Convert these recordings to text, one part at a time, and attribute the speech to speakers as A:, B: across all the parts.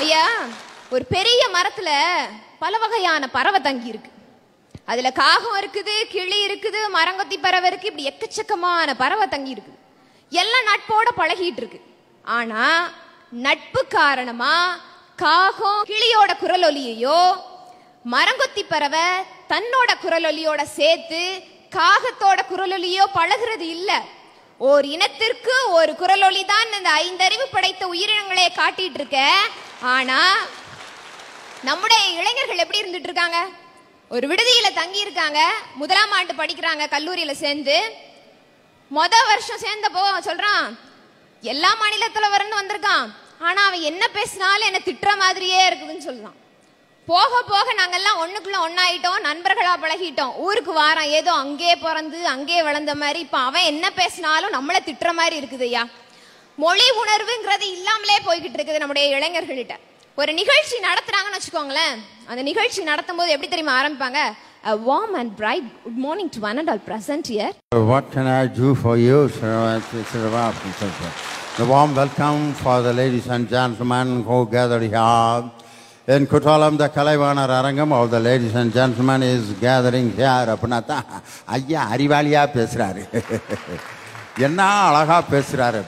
A: ஐயா, ஒரு பெரிய மரத்துல பல வகையான பறவை தங்கி இருக்கு. அதுல காகம் இருக்குது, கிளி இருக்குது, மரங்கொத்தி பறவை இருக்கு, இப்படி எக்கச்சக்கமான பறவை தங்கி இருக்குது. எல்லாம் நட்போட பழகிட்டு இருக்கு. ஆனா நட்பு காரணமா காகம் கிளியோட குரலொலியையோ மரங்கொத்தி பறவை தன்னோட குரலொலியோட சேர்த்து காகத்தோட குரலொலியோ பழகிறது இல்ல. ஓர் இனத்திற்கு ஒரு குரலொலி தான் இந்த 5 அறிவு படைத்த உயிரினங்களே காட்டிட்டு இருக்க. ஆனா நம்முடைய இளைஞர்கள் எப்படி இருந்துட்டு இருக்காங்க? ஒரு விடுதியில தங்கி இருக்காங்க, 1ஆம் ஆண்டு படிக்கிறாங்க, கல்லூரியில சேர்ந்து. வருஷம் சேர்ந்தப்போ சொல்றான், எல்லா மாநிலத்துல வந்திருக்கான், ஆனா அவன் என்ன பேசினாலும் என்ன திட்டுற மாதிரியே இருக்குதுன்னு சொல்றான். போக போக நாங்கெல்லாம் ஒண்ணுக்குள்ள ஒன்னாயிட்டோம், நண்பர்களா பழகிட்டோம். ஊருக்கு வாரம் ஏதோ அங்கே பிறந்து அங்கே வளர்ந்த மாதிரி இப்ப அவன் என்ன பேசினாலும் நம்மள திட்டுற மாதிரி இருக்குது. ஐயா, மொழி உணர்வுங்கிறது இல்லாமலே போய்கிட்டு இருக்குது நம்முடைய இளைஞர்கள்கிட்ட. ஒரு நிகழ்ச்சி நடத்துறாங்கன்னு வச்சுக்கோங்களேன், அந்த நிகழ்ச்சி நடத்தும் போது எப்படி தெரியுமா ஆரம்பிப்பாங்க? A warm and bright good morning to one and all present here.
B: What can I do for you, sir? The warm welcome for the ladies and gentlemen who gathered here in Kuttalam. The Kalaivanar Arangam of the ladies and gentlemen is gathering here. Apnata ஐயா அறிவாளியா பேசுறாரு, என்ன அழகா பேசுறாரு.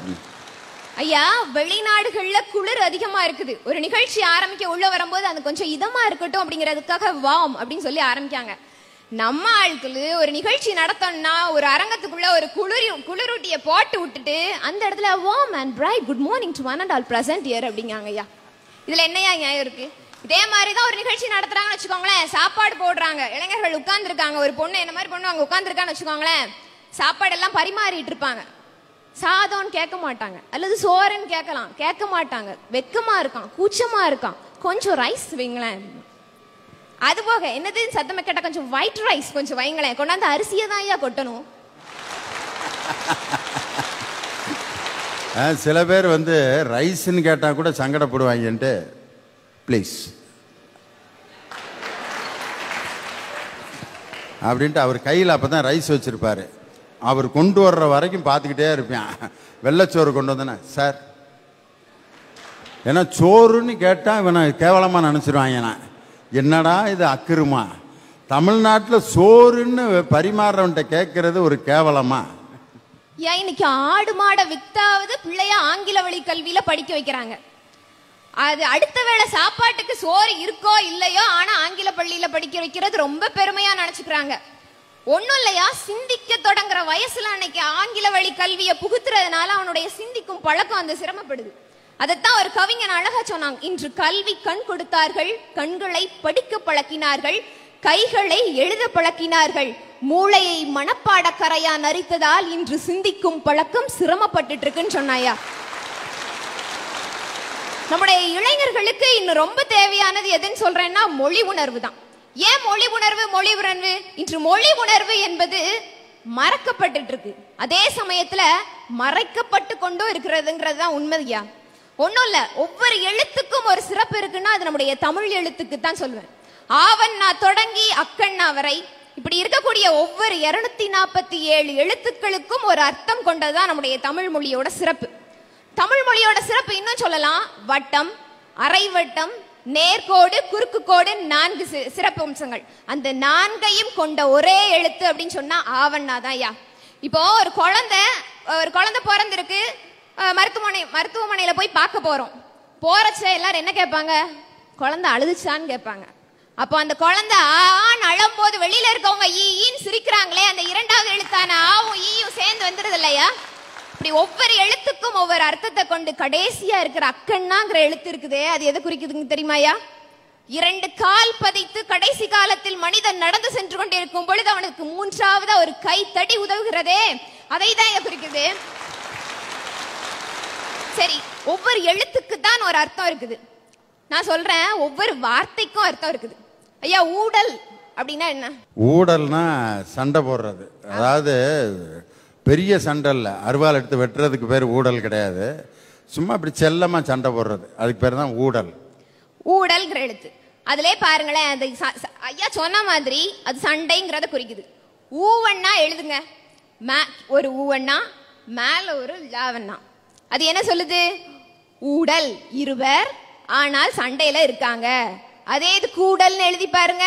A: ஐயா, வெளிநாடுகள்ல குளிர் அதிகமா இருக்குது. ஒரு நிகழ்ச்சி ஆரம்பிக்க உள்ள வரும்போது அது கொஞ்சம் இதமா இருக்கட்டும் அப்படிங்கறதுக்காக வார்ம் அப்படின்னு சொல்லி ஆரம்பிக்காங்க. நம்ம ஆட்கள் ஒரு நிகழ்ச்சி நடத்தணும்னா ஒரு அரங்கத்துக்குள்ள ஒரு குளிரூட்டிய போட்டு விட்டுட்டு அந்த இடத்துல warm and bright good morning to one and all present here அப்படிங்காங்க. ஐயா, இதுல என்னையா நியாயம் இருக்கு? இதே மாதிரிதான் ஒரு நிகழ்ச்சி நடத்துறாங்கன்னு வச்சுக்கோங்களேன், சாப்பாடு போடுறாங்க, இளைஞர்கள் உட்கார்ந்து இருக்காங்க, ஒரு பொண்ணு என்ன மாதிரி பொண்ணு அங்க உட்கார்ந்து இருக்கான்னு வச்சுக்கோங்களேன், சாப்பாடு எல்லாம் பரிமாறிட்டு இருப்பாங்க. சாதம்னு கேட்க மாட்டாங்க, அல்லது சோறுன்னு கேட்கலாம், கேட்க மாட்டாங்க. வெக்கமா இருக்கான், கூச்சமா இருக்கான், கொஞ்சம் ரைஸ் வைங்களேன். அது போக என்னது சத்தமா கேட்டா கொஞ்சம் ஒயிட் ரைஸ் கொஞ்சம் வைங்களேன், கொண்டாந்து அரிசியை தான் ஐயா கொட்டணும்.
B: சில பேர் ரைஸ்ன்னு கேட்டா கூட சங்கடப்படுவாங்கன்ட்டு ப்ளீஸ் அப்படின்ட்டு அவர் கையில் அப்பதான் ரைஸ் வச்சிருப்பாரு. அவர் கொண்டு வர்ற வரைக்கும் பார்த்துக்கிட்டே இருப்பேன். வெள்ளைச்சோறு கொண்டு வந்தேன்னா சார், ஏன்னா சோறுன்னு கேட்டால் இவனை கேவலமாக நினச்சிருவாங்க. நான் என்னடா இது அக்கிருமா, தமிழ்நாட்டில் சோறுன்னு பரிமாறவன்ட்ட கேட்கறது ஒரு கேவலமா?
A: ஏன் இன்னைக்கு ஆடு மாட வித்தாவது பிள்ளைய ஆங்கில வழி கல்வியில படிக்க வைக்கிறாங்க. அது அடுத்த வேளை சாப்பாட்டுக்கு சோறு இருக்கோ இல்லையோ, ஆனா ஆங்கில பள்ளியில படிக்க வைக்கிறது ரொம்ப பெருமையா நினைச்சுக்கிறாங்க. ஒண்ணும் இல்லையா, சிந்திக்க தொடங்குற வயசுல அன்னைக்கு ஆங்கில வழி கல்வியை புகுத்துறதுனால அவனுடைய சிந்திக்கும் பழக்கம் அந்த சிரமப்படுது. அதைத்தான் ஒரு கவிஞன் அழகா சொன்னாங்க, இன்று கல்வி கண் கொடுத்தார்கள், கண்களை படிக்க பழக்கினார்கள், கைகளை எழுத பழக்கினார்கள், மூளையை மனப்பாட கரையா நரித்ததால் இன்று சிந்திக்கும் பழக்கம் சிரமப்பட்டு இருக்குன்னு சொன்னாயா. நம்முடைய இளைஞர்களுக்கு இன்னும் ரொம்ப தேவையானது எதுன்னு சொல்றேன்னா மொழி உணர்வு தான். ஏன் மொழி உணர்வு? மொழி உணர்வு இன்று மொழி உணர்வு என்பது மறக்கப்பட்டு இருக்கு, அதே சமயத்துல மறைக்கப்பட்டு கொண்டும் இருக்கிறதுங்கிறது தான் உண்மையா. ஒன்னும் இல்ல, ஒவ்வொரு எழுத்துக்கும் ஒரு சிறப்பு இருக்குன்னா அது நம்முடைய தமிழ் எழுத்துக்கு தான் சொல்லுவேன். ஆவண்ணா தொடங்கி அக்கண்ணா வரை இப்படி இருக்கக்கூடிய ஒவ்வொரு 247 எழுத்துக்களுக்கும் ஒரு அர்த்தம் கொண்டதுதான் நம்முடைய தமிழ் மொழியோட சிறப்பு. தமிழ் மொழியோட சிறப்பு இன்னும் சொல்லலாம், வட்டம், அரைவட்டம், நேர்கோடு, குறுக்கு கோடு, 4 சிறப்பு அம்சங்கள். அந்த 4ஐயும் கொண்ட ஒரே எழுத்து அப்படின்னு சொன்னா ஆவண்ணா தான். ஐயா, இப்போ ஒரு குழந்தை பிறந்திருக்கு, மருத்துவமனையில போய் பார்க்க போறோம். போறச்ச எல்லாரும் என்ன கேட்பாங்க? குழந்தை அழுதுச்சான்னு கேட்பாங்க. அப்போ அந்த குழந்தை ஆன்னு அழும்போது வெளியில இருக்கவங்க ஈன்னு சிரிக்கிறாங்களே, அந்த 2வது எழுத்தான ஆவும் ஈயும் சேர்ந்து வந்துருது இல்லையா? இப்படி ஒவ்வொரு எழுத்துக்கும் ஒவ்வொரு அர்த்தத்தை கொண்டு கடைசியா இருக்கிற அக்கண்ணாங்கிற எழுத்து இருக்குதே, அது எதை குறிக்குதுங்க தெரியுமாயா? 2 கால் பதித்து கடைசி காலத்தில் மனிதன் நடந்து சென்று கொண்டிருக்கும் பொழுது அவனுக்கு 3வது ஒரு கை தடி உதவுகிறதே, அதை தான் இதை குறிக்குது. சரி, ஒவ்வொரு எழுத்துக்கு தான் ஒரு அர்த்தம் இருக்குது. நான் சொல்றேன், ஒவ்வொரு வார்த்தைக்கும் அர்த்தம் இருக்குது. ஐயா, ஊடல் அப்படின்னா என்ன?
B: ஊடல்னா சண்டை போடுறது, அதாவது பெரிய சண்டை இல்லை, அருவாள் எடுத்து வெட்டுறதுக்கு பேர் ஊடல் கிடையாது, சும்மா இப்படி செல்லமா சண்டை போடுறது, அதுக்கு பேர் தான் ஊடல்.
A: ஊடல்ங்கிற எழுத்து அதுல பாருங்களேன், அந்த ஐயா சொன்ன மாதிரி அது சண்டைங்கிறத குறிக்குது. ஊவண்ணா எழுதுங்க, ஒரு ஊவண்ணா மேல ஒரு லாவண்ணா, அது என்ன சொல்லுது? ஊடல் இருவர் ஆனால் சண்டையில இருக்காங்க. அதே இது கூடல்னு எழுதி பாருங்க,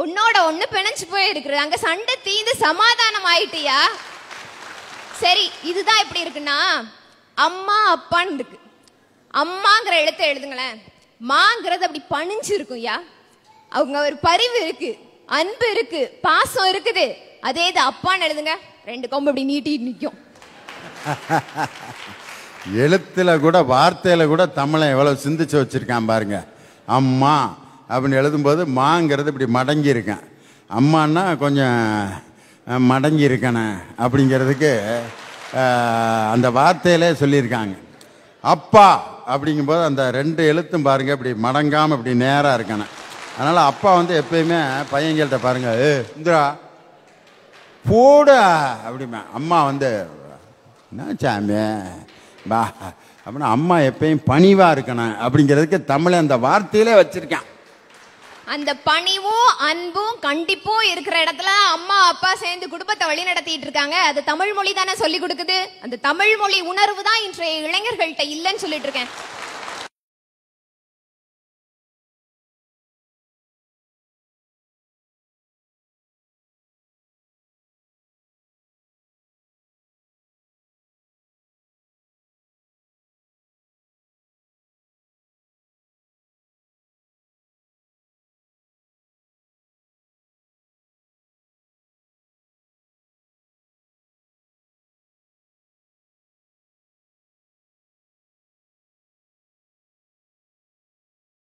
A: ஒன்னோட ஒண்ணு பிணைஞ்சு போய் இருக்குது. அங்க சண்டை தீந்து சமாதானம் ஆயிட்டியா? சரி, இதுதான் எப்படி இருக்குன்னா அம்மா அப்பான்னு இருக்கு. அம்மாங்கிற எழுத்தை எழுதுங்களேன், மாங்கிறது அப்படி பணிஞ்சு இருக்கும். யா அவங்க ஒரு பரிவு இருக்கு, அன்பு இருக்கு, பாசம் இருக்குது. அதே இது அப்பான்னு எழுதுங்க, ரெண்டு கொம்பு அப்படி நீட்டிட்டு நிற்கும்.
B: எழுத்துல கூட வார்த்தையில கூட தமிழை எவ்வளவு சிந்திச்சு வச்சிருக்கான் பாருங்க. அம்மா அப்படின்னு எழுதும்போது மாங்கிறது இப்படி மடங்கி இருக்கேன், அம்மான்னா கொஞ்சம் மடங்கி இருக்கணும் அப்படிங்கிறதுக்கு அந்த வார்த்தையிலே சொல்லியிருக்காங்க. அப்பா அப்படிங்கும்போது அந்த ரெண்டு எழுத்தும் பாருங்க இப்படி மடங்காம இப்படி நேரா இருக்கணும். அதனால அப்பா வந்து எப்பயுமே பையன்கள்கிட்ட பாருங்க, இந்திரா போட அப்படிமா. அம்மா வந்து என்ன சாமி பா அப்படின்னா அம்மா எப்பயும் பணிவா இருக்கணும் அப்படிங்கிறதுக்கு தமிழ் அந்த வார்த்தையிலே வச்சிருக்கான்.
A: அந்த பணிவும் அன்பும் கண்டிப்பும் இருக்கிற இடத்துல அம்மா அப்பா சேர்ந்து குடும்பத்தை வழி நடத்திட்டு இருக்காங்க. அது தமிழ் மொழி தானே சொல்லி கொடுக்குது. அந்த தமிழ் மொழி உணர்வு தான் இன்றைய இளைஞர்கள்ட்ட இல்லைன்னு சொல்லிட்டு இருக்கேன்.